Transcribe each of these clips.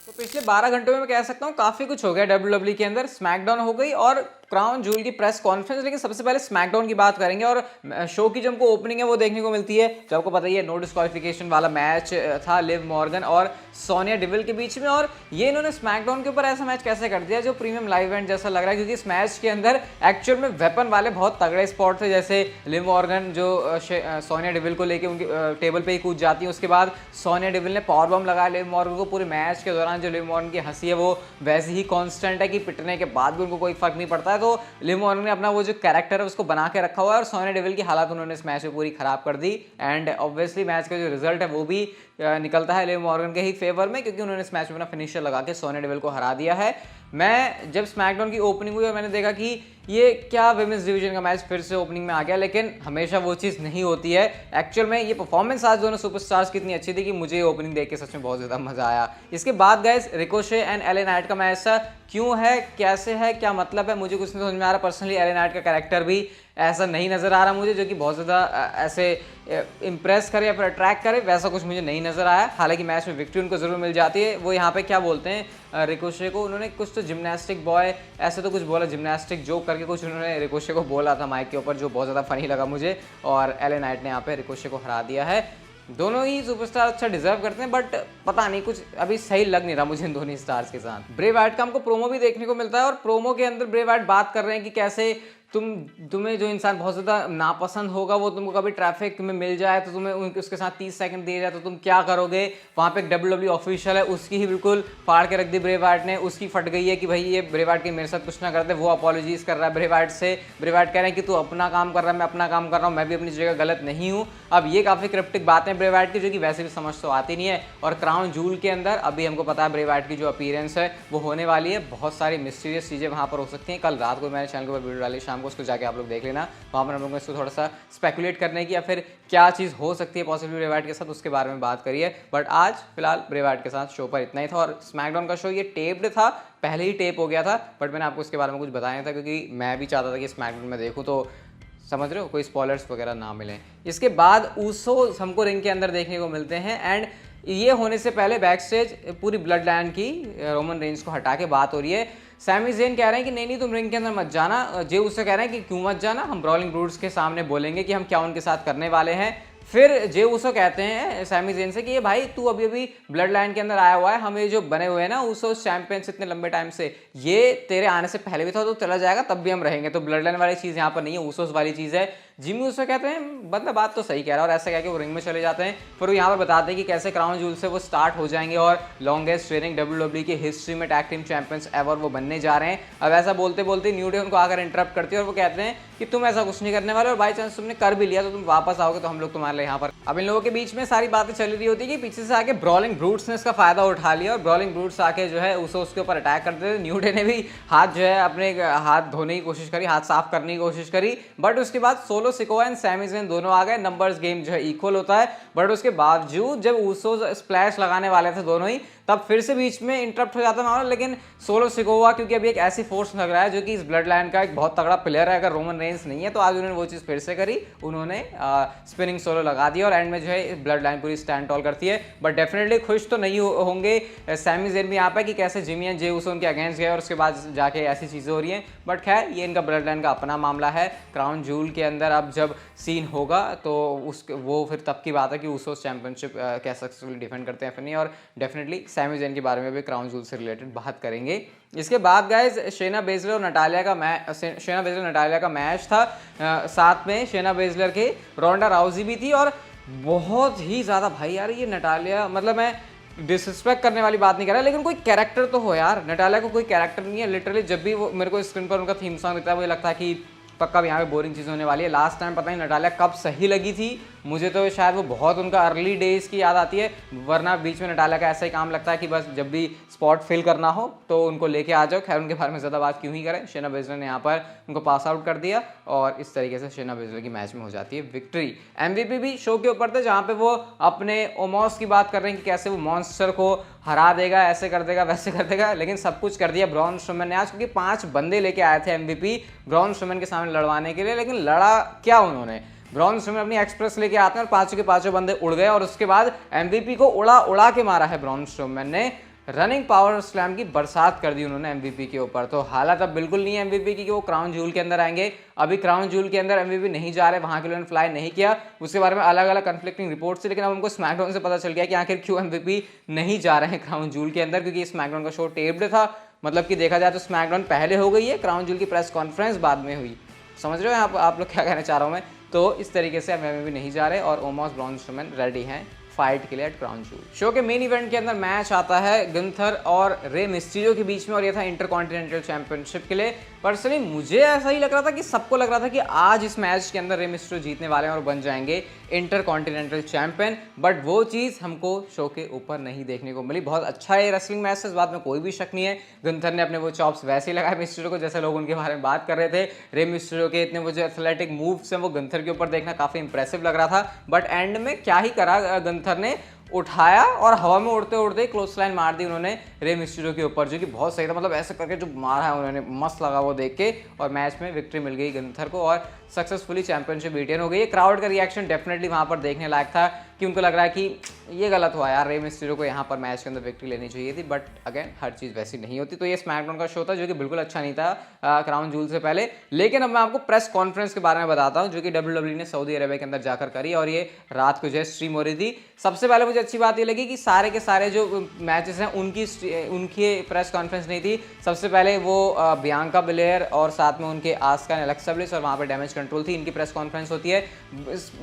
तो पिछले 12 घंटों में मैं कह सकता हूँ काफी कुछ हो गया WWE के अंदर। स्मैकडाउन हो गई और क्राउन जूल की प्रेस कॉन्फ्रेंस, लेकिन सबसे पहले स्मैकडाउन की बात करेंगे। और शो की जो हमको ओपनिंग है वो देखने को मिलती है, जो आपको पता ही है नो डिस्क्वालिफिकेशन वाला मैच था लिव मॉर्गन और सोनिया डिविल के बीच में। और ये इन्होंने स्मैकडाउन के ऊपर ऐसा मैच कैसे कर दिया जो प्रीमियम लाइव इवेंट जैसा लग रहा है, क्योंकि इस मैच के अंदर एक्चुअल में वेपन वाले बहुत तगड़े स्पॉट थे, जैसे लिव मॉर्गन जो सोनिया डिविल को लेके उनकी टेबल पे ही कूद जाती है, उसके बाद सोनिया डिविल ने पावर बम लगाया लिव मॉर्गन को। पूरे मैच के दौरान जो लिव मॉर्गन की हंसी है वो वैसे ही कांस्टेंट है कि पिटने के बाद भी उनको कोई फर्क नहीं पड़ता है। तो लिव मॉर्गन ने अपना वो जो कैरेक्टर है उसको बना के रखा हुआ है और सोनिया डिविल की हालत उन्होंने इस मैच में पूरी खराब कर दी। एंड ऑब्वियसली मैच का जो रिजल्ट है वो भी निकलता है लिव मॉर्गन के ही फेवर में, क्योंकि उन्होंने इस मैच में अपना फिनिशर लगा के सोनिया डिविल को हरा दिया है। मैं जब स्मैकडाउन की ओपनिंग हुई और मैंने देखा कि ये क्या विमेंस डिवीजन का मैच फिर से ओपनिंग में आ गया, लेकिन हमेशा वो चीज़ नहीं होती है। एक्चुअल में ये परफॉर्मेंस आज दोनों सुपरस्टार्स की इतनी अच्छी थी कि मुझे ये ओपनिंग देख के सच में बहुत ज़्यादा मजा आया। इसके बाद guys Ricochet and LA Knight का मैच था। क्यों है, कैसे है, क्या मतलब है, मुझे कुछ नहीं समझ में आ रहा। पर्सनली एले नाइट का कैरेक्टर भी ऐसा नहीं नज़र आ रहा मुझे, जो कि बहुत ज़्यादा ऐसे इम्प्रेस करे या फिर अट्रैक्ट करे, वैसा कुछ मुझे नहीं नज़र आया। हालांकि मैच में विक्ट्री उनको ज़रूर मिल जाती है। वो यहाँ पे क्या बोलते हैं रिकोशे को, उन्होंने कुछ तो जिम्नास्टिक बॉय ऐसे तो कुछ बोला, जिम्नास्टिक जोक करके कुछ उन्होंने रिकोशे को बोला था माइक के ऊपर, जो बहुत ज़्यादा फनी लगा मुझे। और एले नाइट ने यहाँ पे रिकोशे को हरा दिया है। दोनों ही सुपरस्टार अच्छा डिजर्व करते हैं, बट पता नहीं कुछ अभी सही लग नहीं रहा मुझे इन दोनों स्टार्स के साथ। ब्रे वाइट का हमको प्रोमो भी देखने को मिलता है और प्रोमो के अंदर ब्रे वाइट बात कर रहे हैं कि कैसे तुम्हें जो इंसान बहुत ज़्यादा नापसंद होगा वो तुमको कभी ट्रैफिक में मिल जाए तो तुम्हें उसके साथ 30 सेकंड दिए जाए तो तुम क्या करोगे। वहाँ पे एक WWE ऑफिशियल है, उसकी ही बिल्कुल फाड़ के रख दी ब्रे वाइट ने। उसकी फट गई है कि भाई ये ब्रे वाइट के मेरे साथ कुछ ना करते। वो अपॉलॉजीज कर रहा है ब्रे वाइट से। ब्रे वाइट कह रहे हैं कि तू अपना काम कर रहा है, मैं अपना काम कर रहा हूँ, मैं भी अपनी जगह गलत नहीं हूँ। अब ये काफ़ी क्रिप्टिक बातें ब्रे वाइट की, जो कि वैसे भी समझ तो आती नहीं है। और क्राउन जूल के अंदर अभी हमको पता है ब्रे वाइट की जो अपीयरेंस है वो होने वाली है। बहुत सारी मिस्टीरियस चीज़ें वहाँ पर हो सकती हैं। कल रात को मैंने चैनल के ऊपर वीडियो डाली, शाम को उसको जाके आप लोग देख लेना। वहाँ पर हम लोगों ने इसको थोड़ा सा स्पेकुलेट करने की या फिर क्या चीज़ हो सकती है पॉसिबली ब्रे वाइट के साथ, उसके बारे में बात करिए। बट आज फिलहाल ब्रे वाइट के साथ शो पर इतना ही था। और स्मैकडाउन का शो ये टेप्ड था, पहले ही टेप हो गया था, बट मैंने आपको इसके बारे में कुछ बताया था क्योंकि मैं भी चाहता था कि स्मैकडाउन में देखूँ तो समझ रहे हो कोई स्पॉयलर्स वगैरह ना मिले। इसके बाद ऊसोस हमको रिंग के अंदर देखने को मिलते हैं। एंड ये होने से पहले बैक स्टेज पूरी ब्लड लाइन की रोमन रेंज को हटा के बात हो रही है। सैमी ज़ेन कह रहे हैं कि नहीं तुम रिंग के अंदर मत जाना। जे उससे कह रहे हैं कि क्यों मत जाना, हम ब्रॉलिंग ब्रूड्स के सामने बोलेंगे कि हम क्या उनके साथ करने वाले हैं। फिर जे उसो कहते हैं सैमी ज़ेन से कि ये भाई तू अभी अभी ब्लड लाइन के अंदर आया हुआ है, हम ये जो बने हुए हैं ना उसोस चैंपियंस इतने लंबे टाइम से, ये तेरे आने से पहले भी था तो चला जाएगा तब भी हम रहेंगे। तो ब्लड लाइन वाली चीज़ यहाँ पर नहीं है, उसोस वाली चीज़ है। जिमी उसो कहते हैं मतलब बात तो सही कह रहा है और ऐसा कह के वो रिंग में चले जाते हैं। फिर वो यहाँ पर बताते हैं कि कैसे क्राउन जूल से वो स्टार्ट हो जाएंगे और लॉन्गेस्ट रेनिंग WWE की हिस्ट्री में टैग टीम चैंपियंस एवर वो बनने जा रहे हैं। अब ऐसा बोलते बोलते न्यू डे उनको आकर इंटरप्ट करती है और वो कहते हैं कि तुम ऐसा कुछ नहीं करने वाले और बाई चांस तुमने कर भी लिया तो तुम वापस आओगे तो हम लोग तुम्हारे लिए यहाँ पर। अब इन लोगों के बीच में सारी बातें चल रही होती है कि पीछे से आके ब्रॉलिंग ब्रूट्स ने इसका फायदा उठा लिया और ब्रॉलिंग ब्रूट्स आके जो है उसके ऊपर अटैक करते थे। न्यू डे ने भी हाथ जो है अपने हाथ धोने की कोशिश करी, हाथ साफ करने की कोशिश करी, बट उसके बाद Solo Sikoa and Sami Zayn दोनों आ गए। नंबर्स गेम जो है इक्वल होता है, बट उसके बावजूद जब ऊसोस स्प्लैश लगाने वाले थे दोनों ही, तब फिर से बीच में इंटरप्ट हो जाता है मामला। लेकिन सोलो सिकोआ क्योंकि अभी एक ऐसी फोर्स लग रहा है जो कि इस ब्लड लाइन का एक बहुत तगड़ा प्लेयर है, अगर रोमन रेंस नहीं है तो आज उन्होंने वो चीज़ फिर से करी, उन्होंने स्पिनिंग सोलो लगा दिया और एंड में जो है ब्लड लाइन पूरी स्टैंड टॉल करती है। बट डेफिनेटली खुश तो नहीं होंगे सैमी ज़ेन भी यहाँ पे कि कैसे जिमी एंड जे उसो उनके अगेंस्ट गए और उसके बाद जाके ऐसी चीज़ें हो रही हैं। बट खैर ये इनका ब्लड लाइन का अपना मामला है। क्राउन जूल के अंदर अब जब सीन होगा तो वो फिर तब की बात है कि उसोस चैंपियनशिप कैसे सक्सेसफुली डिफेंड करते हैं फिर नहीं। और डेफिनेटली सैमी ज़ेन के बारे में भी क्राउन जूल से रिलेटेड बात करेंगे। इसके बाद गाइज शेना बेजलर और नटालिया का मैच था। साथ में शेना बेजलर के रोंडा राउजी भी थी और बहुत ही ज़्यादा भाई यार ये नटालिया, मतलब मैं डिसरिस्पेक्ट करने वाली बात नहीं कर रहा लेकिन कोई कैरेक्टर तो हो यार। नटालिया को कोई कैरेक्टर नहीं है। लिटरली जब भी वो मेरे को स्क्रीन पर उनका थीम सॉन्ग दिखता है मुझे लगता है कि पक्का यहाँ पे बोरिंग चीज़ होने वाली है। लास्ट टाइम पता नहीं नटालिया कब सही लगी थी मुझे, तो शायद वो बहुत उनका अर्ली डेज की याद आती है, वरना बीच में नटालिया का ऐसा ही काम लगता है कि बस जब भी स्पॉट फिल करना हो तो उनको लेके आ जाओ। खैर उनके बारे में ज़्यादा बात क्यों ही करें। शेना बेजलर ने यहाँ पर उनको पास आउट कर दिया और इस तरीके से शेना बेजलर की मैच में हो जाती है विक्ट्री। MVP भी शो के ऊपर थे जहाँ पे वो अपने ओमोस की बात कर रहे हैं कि कैसे वो मॉन्स्टर को हरा देगा, ऐसे कर देगा वैसे कर देगा, लेकिन सब कुछ कर दिया ब्रॉन स्ट्रोमैन ने आज, क्योंकि 5 बंदे लेके आए थे MVP ब्रॉन स्ट्रोमैन के सामने लड़वाने के लिए, लेकिन लड़ा क्या उन्होंने। ब्रॉन स्ट्रोमैन अपनी एक्सप्रेस लेके आते हैं और 5 के 5 बंदे उड़ गए और उसके बाद MVP को उड़ा के मारा है ब्रॉन स्ट्रोमैन ने। रनिंग पावर स्लैम की बरसात कर दी उन्होंने एमवीपी के ऊपर। तो हालत अब बिल्कुल नहीं है एमवीपी की कि वो क्राउन जूल के अंदर आएंगे। अभी क्राउन जूल के अंदर एमवीपी नहीं जा रहे, वहां के लिए फ्लाई नहीं किया। उसके बारे में अलग अलग कंफ्लिक्टिंग रिपोर्ट्स थी, लेकिन अब हमको स्मैकडाउन से पता चल गया कि आखिर क्यों एमवीपी नहीं जा रहे हैं क्राउन जूल के अंदर, क्योंकि स्मैकडाउन का शो टेप्ड था। मतलब कि देखा जाए तो स्मैकडाउन पहले हो गई है, क्राउन जूल की प्रेस कॉन्फ्रेंस बाद में हुई। समझ रहे हो आप लोग क्या कहना चाह रहा हूँ मैं। तो इस तरीके से एमवीपी नहीं जा रहे और ओमोस ब्रॉन स्ट्रोमैन रेडी हैं फाइट के लिए एट क्राउन जूल। शो के मेन इवेंट के अंदर मैच आता है गुंथर और रे मिस्टीरियो के बीच में, और ये था इंटरकॉन्टिनेंटल चैंपियनशिप के लिए। पर्सनली मुझे ऐसा ही लग रहा था कि सबको लग रहा था कि आज इस मैच के अंदर रे मिस्टीरियो जीतने वाले हैं और बन जाएंगे इंटरकॉन्टिनेंटल चैंपियन, बट वो चीज़ हमको शो के ऊपर नहीं देखने को मिली। बहुत अच्छा है रेसलिंग मैच है, इस बात में कोई भी शक नहीं है। गुंथर ने अपने वो चॉप्स वैसे ही लगाए मिस्टीरियो को जैसे लोग उनके बारे में बात कर रहे थे। रे मिस्टीरियो के इतने वो जो एथलेटिक मूव्स हैं वो गुंथर के ऊपर देखना काफ़ी इंप्रेसिव लग रहा था, बट एंड में क्या ही करा गुंथर ने, उठाया और हवा में उड़ते उड़ते क्लोज लाइन मार दी उन्होंने रे मिस्टीरियो के ऊपर, जो कि बहुत सही था। मतलब ऐसे करके जो मारा है उन्होंने, मस्त लगा वो देख के, और मैच में विक्ट्री मिल गई गुंथर को और सक्सेसफुली चैंपियनशिप रिटेन हो गई। क्राउड का रिएक्शन डेफिनेटली वहां पर देखने लायक था कि उनको लग रहा है कि ये गलत हुआ यार, रे मिस्टीरियो को यहाँ पर मैच के अंदर विक्ट्री लेनी चाहिए थी, बट अगेन हर चीज़ वैसी नहीं होती। तो ये स्मैकडाउन का शो था जो कि बिल्कुल अच्छा नहीं था क्राउन जूल से पहले। लेकिन अब मैं आपको प्रेस कॉन्फ्रेंस के बारे में बताता हूँ जो कि WWE ने सऊदी अरेबिया के अंदर जाकर करी, और ये रात को जो है स्ट्रीम हो रही थी। सबसे पहले मुझे अच्छी बात ये लगी कि सारे के सारे जो मैचेस हैं उनकी प्रेस कॉन्फ्रेंस नहीं थी। सबसे पहले वो बियांका बिलेयर और साथ में उनके आस्का एलेक्सा ब्लिस, और वहाँ पर डैमेज कंट्रोल थी, इनकी प्रेस कॉन्फ्रेंस होती है।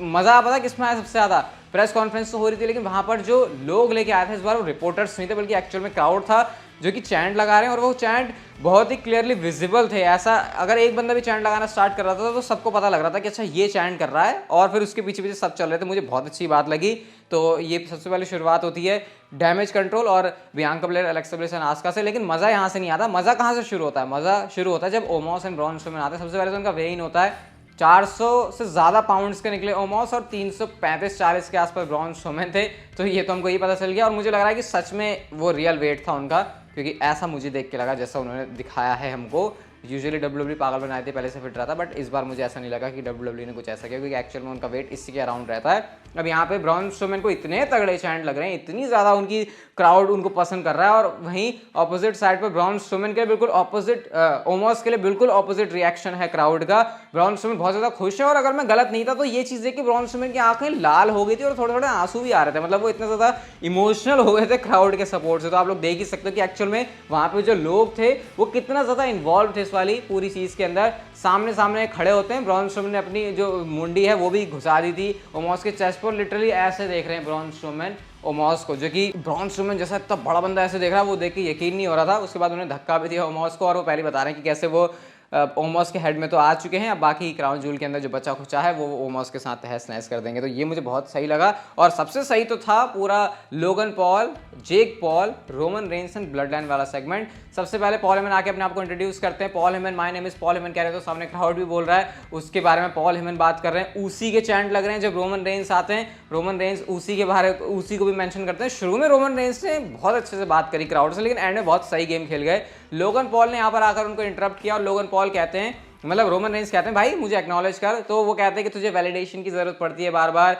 मज़ा पता किसमें आया सबसे ज़्यादा, प्रेस कॉन्फ्रेंस तो हो रही थी लेकिन वहाँ पर जो लोग लेके आए थे इस बार वो रिपोर्टर्स नहीं थे, बल्कि एक्चुअल में क्राउड था जो कि चैंट लगा रहे हैं, और वो चैंट बहुत ही क्लियरली विजिबल थे। ऐसा अगर एक बंदा भी चैंट लगाना स्टार्ट कर रहा था तो सबको पता लग रहा था कि अच्छा ये चैंट कर रहा है, और फिर उसके पीछे पीछे सब चल रहे थे। मुझे बहुत अच्छी बात लगी। तो ये सबसे पहले शुरुआत होती है डैमेज कंट्रोल और Bianca bilayer, Alexa bliss and Aska से। लेकिन मज़ा यहाँ से नहीं आता। मज़ा कहाँ से शुरू होता है? मज़ा शुरू होता है जब ओमोस एंड ब्रॉन स्ट्रोमैन आते हैं। सबसे पहले तो उनका वेट इन होता है 400 से ज़्यादा पाउंड्स के निकले ओमोस, और 335-40 के आसपास ब्रॉन स्ट्रोमैन थे। तो ये तो हमको ये पता चल गया, और मुझे लग रहा है कि सच में वो रियल वेट था उनका, क्योंकि ऐसा मुझे देख के लगा जैसा उन्होंने दिखाया है हमको। यूजुअली WWE पागल बनाए थे, पहले से फिट रहा था, बट इस बार मुझे ऐसा नहीं लगा कि WWE ने कुछ ऐसा किया, क्योंकि एक्चुअल में उनका वेट इसी के अराउंड रहता है। अब यहाँ पे ब्रॉन स्ट्रोमैन को इतने तगड़े चैंट लग रहे हैं, इतनी ज़्यादा उनकी क्राउड उनको पसंद कर रहा है, और वहीं ऑपोजिट साइड पर ब्रॉन स्ट्रोमैन के बिल्कुल ऑपोजिट, ओमोस के लिए बिल्कुल ऑपोजिट रिएक्शन है क्राउड का। ब्रॉन स्ट्रोमैन बहुत ज़्यादा खुश है, और अगर मैं गलत नहीं था तो ये चीज़ देख के ब्रॉन स्ट्रोमैन की आंखें लाल हो गई थी और थोड़े थोड़े आंसू भी आ रहे थे। मतलब वो इतने ज़्यादा इमोशनल हो गए थे क्राउड के सपोर्ट से। तो आप लोग देख ही सकते हो कि एक्चुअल में वहाँ पे जो लोग थे वो कितना ज़्यादा इन्वॉल्व थे इस वाली पूरी चीज़ के अंदर। सामने सामने खड़े होते हैं। ब्रॉन स्ट्रोमैन ने अपनी जो मुंडी है वो भी घुसा दी थी ओमोस के चेस्ट पर। लिटरली ऐसे देख रहे हैं ब्रॉन स्ट्रोमैन ओमोस को, जो कि ब्रॉन स्ट्रोमैन जैसा इतना बड़ा बंदा ऐसे देख रहा है, वो देख के यकीन नहीं हो रहा था। उसके बाद उन्होंने धक्का भी दिया ओमोस को, और वो पहले बता रहे हैं कि कैसे वो ओमोस के हेड में तो आ चुके हैं, अब बाकी क्राउन जूल के अंदर जो बचा खुचा है वो ओमोस के साथ तहस नहस कर देंगे। तो ये मुझे बहुत सही लगा। और सबसे सही तो था पूरा Logan Paul, Jake Paul, Roman Reigns and blood line वाला सेगमेंट। सबसे पहले पॉल हेमन आके अपने आप को इंट्रोड्यूस करते हैं। Paul Heyman, my name is Paul Heyman कह रहे हैं, तो सामने क्राउड भी बोल रहा है उसके बारे में। पॉल हेमन बात कर रहे हैं, उसी के चैंट लग रहे हैं जब रोमन रेंस आते हैं। रोमन रेंस उसी के बारे, उसी को भी मेंशन करते हैं। शुरू में रोमन रेंस ने बहुत अच्छे से बात करी क्राउड से, लेकिन एंड में बहुत सही गेम खेल गए। लोगन पॉल ने यहाँ पर आकर उनको इंटरप्ट किया, और लोगन पॉल कहते हैं, मतलब रोमन रेंस कहते हैं भाई मुझे एक्नॉलेज कर। तो वो कहते हैं कि तुझे वैलिडेशन की जरूरत पड़ती है बार बार,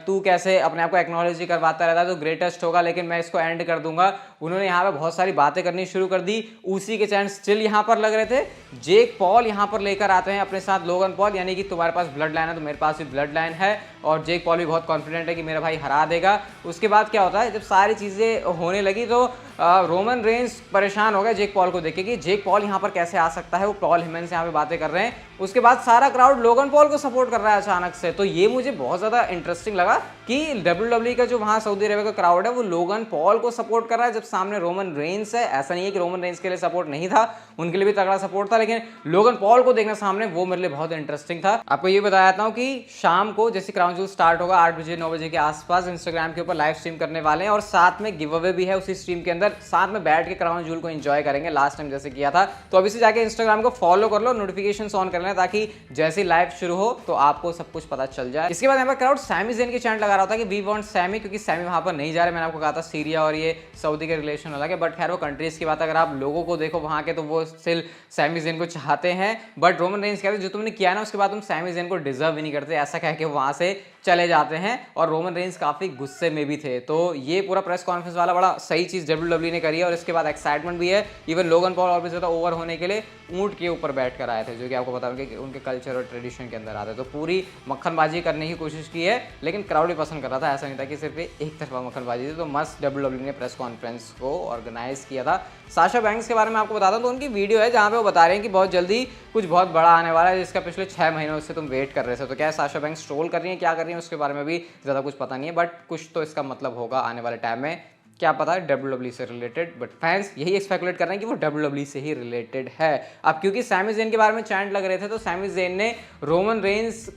तू कैसे अपने आप को एक्नॉलेज ही करवाता रहता है, तो ग्रेटेस्ट होगा, लेकिन मैं इसको एंड कर दूंगा। उन्होंने यहाँ पे बहुत सारी बातें करनी शुरू कर दी। उसी के चैंट स्टिल यहाँ पर लग रहे थे। जेक पॉल यहाँ पर लेकर आते हैं अपने साथ लोगन पॉल, यानी कि तुम्हारे पास ब्लड लाइन है तो मेरे पास भी ब्लड लाइन है, और जेक पॉल भी बहुत कॉन्फिडेंट है कि मेरा भाई हरा देगा। उसके बाद क्या होता है, जब सारी चीज़ें होने लगी तो रोमन रेंस परेशान हो गया जेक पॉल को देख के कि जेक पॉल यहाँ पर कैसे आ सकता है। वो पॉल हेमन से यहाँ पे बातें कर रहे हैं। उसके बाद सारा क्राउड लोगन पॉल को सपोर्ट कर रहा है अचानक से। तो ये मुझे बहुत ज़्यादा इंटरेस्टिंग लगा कि WWE का जो वहाँ सऊदी अरेबिया का क्राउड है वो लोगन पॉल को सपोर्ट कर रहा है, जब सामने रोमन रेंस है। ऐसा नहीं है कि रोमन रेंस के लिए सपोर्ट नहीं था, उनके लिए भी तगड़ा सपोर्ट था, लेकिन लोगन पॉल को देखना सामने वो मेरे लिए बहुत इंटरेस्टिंग था। आपको ये बताया था कि शाम को जैसे क्राउन जूल स्टार्ट होगा 8 बजे 9 बजे के आसपास इंस्टाग्राम के ऊपर लाइव स्ट्रीम करने वाले हैं, और साथ में गिव अवे भी है उसी स्ट्रीम के अंदर। साथ में बैठ के क्राउन जूल को एंजॉय करेंगे लास्ट टाइम जैसे किया था। तो अभी से जाके इंस्टाग्राम को फॉलो कर लो, नोटिफिकेशन ऑन कर लेना, ताकि जैसे लाइव शुरू हो तो आपको सब कुछ पता चल जाए। इसके बाद यहाँ पर क्राउड सैमी ज़ेन के चैंट लगा रहा था कि वी वांट सैमी, क्योंकि सैमी वहां पर नहीं जा रहे। मैंने आपको कहा था सीरिया और ये सऊदी के रिलेशन अलग है, बट खैर वो कंट्रीज की बात, अगर आप लोगों को देखो वहां के तो वो स्टिल सैमी ज़ेन को चाहते हैं। बट रोमन रेंस कहते हैं जो तुमने किया ना उसके बाद तुम सैमी ज़ेन को डिजर्व भी नहीं करते, ऐसा कह के वहां से चले जाते हैं। और रोमन रेंस काफी गुस्से में भी थे। तो ये पूरा प्रेस कॉन्फ्रेंस वाला बड़ा सही चीज WWE WWE ने करी है और इसके बाद एक्साइटमेंट भी है। इवन लोगन पॉल और भी ज़्यादा ओवर होने के लिए ऊंट के ऊपर बैठ कर आए थे, जो कि आपको पता है उनके कल्चर और ट्रेडिशन के अंदर आते, तो पूरी मक्खनबाजी करने की कोशिश की है, लेकिन क्राउड भी पसंद कर रहा था। ऐसा नहीं था कि सिर्फ एक तरफा मक्खनबाजी थी। तो मस्त WWE ने प्रेस कॉन्फ्रेंस को ऑर्गेनाइज किया था। साशा बैंक्स के बारे में आपको बताता हूँ, तो उनकी वीडियो है जहाँ पे वो बता रहे हैं कि बहुत जल्दी कुछ बहुत बड़ा आने वाला है, जिसका पिछले 6 महीनों से तुम वेट कर रहे थे। तो क्या साशा बैंक्स ट्रोल कर रही हैं, क्या कर रही हैं, उसके बारे में भी ज़्यादा कुछ पता नहीं है, बट कुछ तो इसका मतलब होगा आने वाले टाइम में, क्या पता है WWE से रिलेटेड। बट फैंस यही स्पेकुलेट कर रहे हैं कि वो WWE से ही रिलेटेड है। अब क्योंकि सैमी ज़ेन के बारे में चैंट लग रहे थे, तो सैमी ज़ेन ने रोमन रेंस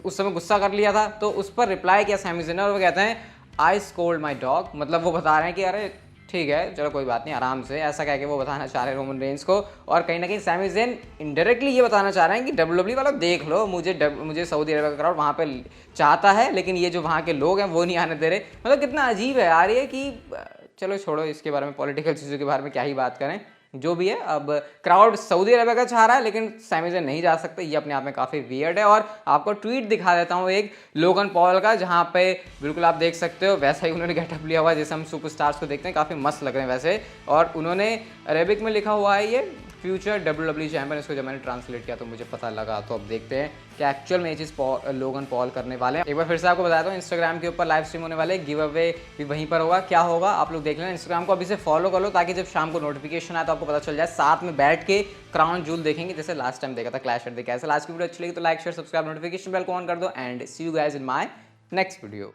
उस समय गुस्सा कर लिया था, तो उस पर रिप्लाई किया सैमी ज़ेन ने, और वो कहते हैं आई स्कोल्ड माई डॉग। मतलब वो बता रहे हैं कि अरे ठीक है चलो कोई बात नहीं, आराम से, ऐसा कह के वो बताना चाह रहे हैं रोमन रेंस को। और कहीं ना कहीं सैमी ज़ेन इनडायरेक्टली ये बताना चाह रहे हैं कि WWE वालों देख लो, मुझे सऊदी अरब का क्राउड वहाँ पे चाहता है, लेकिन ये जो वहाँ के लोग हैं वो नहीं आने दे रहे। मतलब कितना अजीब है यार ये, कि चलो छोड़ो इसके बारे में, पॉलिटिकल चीज़ों के बारे में क्या ही बात करें, जो भी है। अब क्राउड सऊदी अरब का चाह रहा है, लेकिन सैमी ज़ेन नहीं जा सकते, ये अपने आप में काफ़ी वियर्ड है। और आपको ट्वीट दिखा देता हूँ एक लोगन पॉल का, जहाँ पे बिल्कुल आप देख सकते हो वैसा ही उन्होंने गेटअप लिया हुआ है जैसे हम सुपरस्टार्स को देखते हैं, काफ़ी मस्त लग रहे हैं वैसे। और उन्होंने अरेबिक में लिखा हुआ है ये फ्यूचर WWE चैंपियन, इसको जब मैंने ट्रांसलेट किया तो मुझे पता लगा। तो अब देखते हैं कि एक्चुअल में ये चीज़ लोगन पॉल करने वाले हैं। एक बार फिर से आपको बताता हूँ, इंस्टाग्राम के ऊपर लाइव स्ट्रीम होने वाले, गिव अवे भी वहीं पर होगा। क्या होगा आप लोग देख लेना, इंस्टाग्राम को अभी से फॉलो कर लो, ताकि जब शाम को नोटिफिकेशन आए तो आपको पता चल जाए। साथ में बैठ के क्राउन जूल देखेंगे, जैसे लास्ट टाइम देखा था क्लैश एट द कैसल। आज की वीडियो अच्छी लगी तो like share subscribe notification bell को ऑन कर दो, and see you guys in my next video.